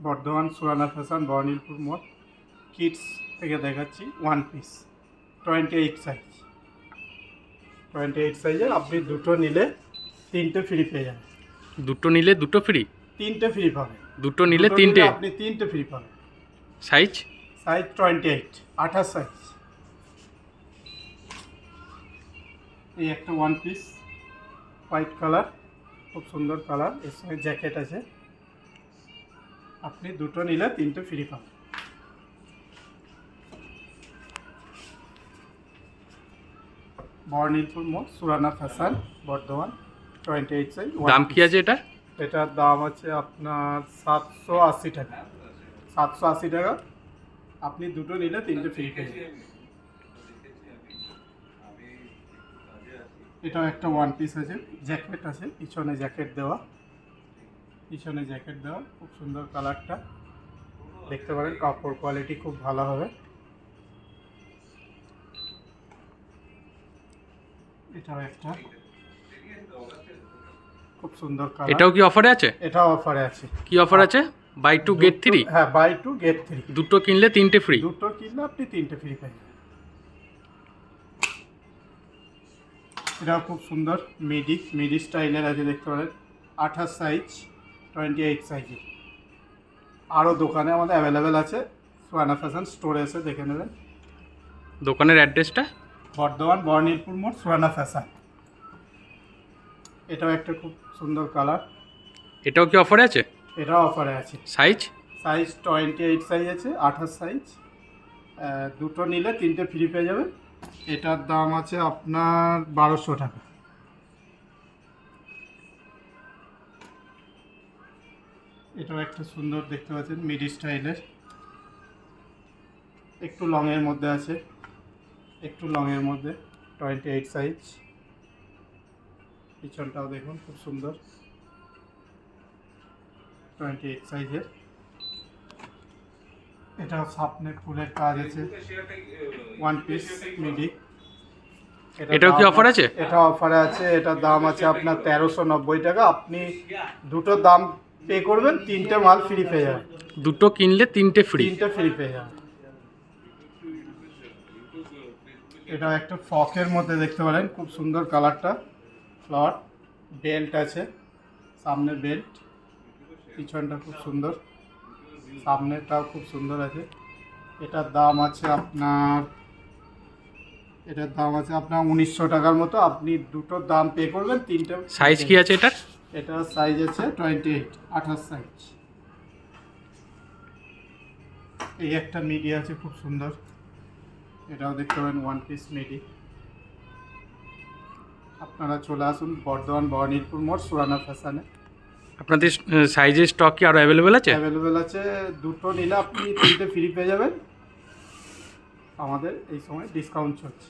Bardhaman Surana fashion বর্ণিলপুর মোড় kids থেকে দেখাচ্ছি ওয়ান পিস 28 সাইজ 28 সাইজের আপনি দুটো নিলে তিনটে ফ্রি পেয়ে যাবেন। দুটো নিলে দুটো ফ্রি? তিনটে ফ্রি পাবেন। দুটো নিলে তিনটে? আপনি তিনটে ফ্রি পাবেন। সাইজ? Size 28 size. এই একটা ওয়ান পিস হোয়াইট কালার, খুব সুন্দর কালার, এর সঙ্গে জ্যাকেট আছে। আপনি দুটো নিলে তিনটে ফ্রি পাবেন। বর্ণিলপুর মোড় সুরানা ফ্যাশন বর্ধমান 28 সাইজ। দাম কি আছে এটা? এটার দাম আছে আপনার 780 টাকা। 780 টাকা আপনি দুটো নিলে তিনটে ফ্রি পেয়ে যাবেন। এটাও একটা ওয়ান পিস আছে, জ্যাকেট আছে, পিছনে জ্যাকেট দেওয়া, খুব সুন্দর কালারটা, দেখতে পারেন। কাপড় কোয়ালিটি খুব ভালো হবে। এটাও একটা খুব সুন্দর কালার। এটাও কি অফারে আছে? এটাও অফারে আছে। কি অফার আছে? Buy two get 3? হ্যাঁ, বাই টু গেট 3। দুটো কিনলে তিনটে ফ্রি? দুটো কিনলে আপনি তিনটে ফ্রি পাবেন। এটাও খুব সুন্দর মিডি স্টাইলের আছে, দেখতে পারেন। 28 সাইজ 28 সাইজে। আরও দোকানে আমাদের অ্যাভেলেবেল আছে, সুরানা ফ্যাশন স্টোরে এসে দেখে নেবেন। দোকানের অ্যাড্রেসটা? বর্ধমান বর্ণিলপুর মোড় সুরানা ফ্যাশন। এটাও একটা খুব সুন্দর কালার। এটাও কি অফারে আছে? এটাও অফারে আছে। সাইজ? সাইজ 28 সাইজ আছে, 28 সাইজ। দুটো নিলে তিনটে ফ্রি পেয়ে যাবেন। এটার দাম আছে আপনার 1200 টাকা। এটাও একটা সুন্দর, দেখতে পাচ্ছেন, মিডি স্টাইলের, একটু লংয়ের মধ্যে আছে, 28 সাইজ। পিছনটাও দেখুন, খুব সুন্দর, 28 সাইজের। এটাও সামনে ফুলের কাজ আছে, ওয়ান পিস মিডি। এটাও কি অফার আছে? এটা অফারে আছে। এটার দাম আছে আপনার 1390 টাকা। আপনি দুটো দাম পে করবেন, তিনটে মাল ফ্রি পেয়ে যাবেন। দুটো কিনলে তিনটে ফ্রি? তিনটে ফ্রি পেয়ে যাবেন। এটা একটা ফ্রকের মধ্যে, দেখতে পারেন, খুব সুন্দর কালারটা। ফ্লাওয়ার বেল্ট আছে, সামনে বেল্ট, পিছনটা খুব সুন্দর, সামনেটাও খুব সুন্দর আছে। এটার দাম আছে আপনার 1900 টাকার মতো। আপনি দুটো দাম পে করবেন, তিনটে। সাইজ কি আছে এটার? এটার সাইজ আছে 28 সাইজ। এই একটা মিডি আছে, খুব সুন্দর, এটাও দেখতে পাবেন, ওয়ান পিস মিডি। আপনারা চলে আসুন বর্ধমান বর্ণিলপুর মোড় সুরানা ফ্যাশনে। আপনাদের সাইজের স্টক কি আরও অ্যাভেলেবেল আছে? অ্যাভেলেবেল আছে। দুটো নিলে আপনি তিনটে ফ্রি পেয়ে যাবেন। আমাদের এই সময় ডিসকাউন্ট চলছে।